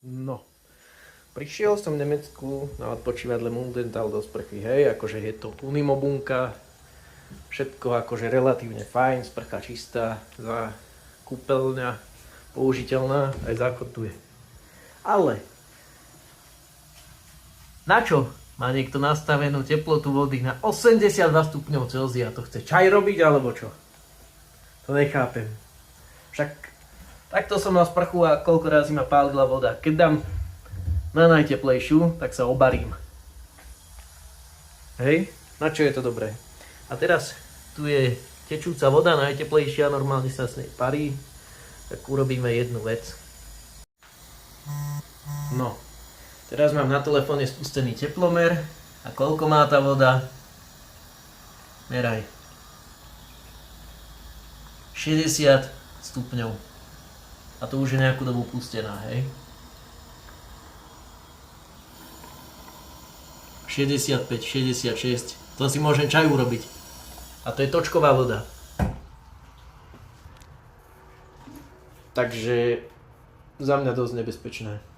No, prišiel som v Nemecku na odpočívadle Muldental do sprchy, hej, akože je to Unimobunka, všetko akože relatívne fajn, sprcha čistá, kúpeľňa použiteľná, aj záchod tu je. Ale na čo má niekto nastavenú teplotu vody na 82 stupňov Celzia? To chce čaj robiť alebo čo? To nechápem. Však takto som mal sprchu a koľko razy ma pálila voda. Keď dám na najteplejšiu, tak sa obarím. Hej? Na čo je to dobré? A teraz tu je tečúca voda, najteplejšia, normálne sa s nej parí. Tak urobíme jednu vec. No, teraz mám na telefóne spustený teplomer. A koľko má tá voda? Meraj. 60 stupňov. A to už je nejakú dobu pustená, hej? 65, 66. To si môžem čaj urobiť. A to je točková voda. Takže za mňa dosť nebezpečné.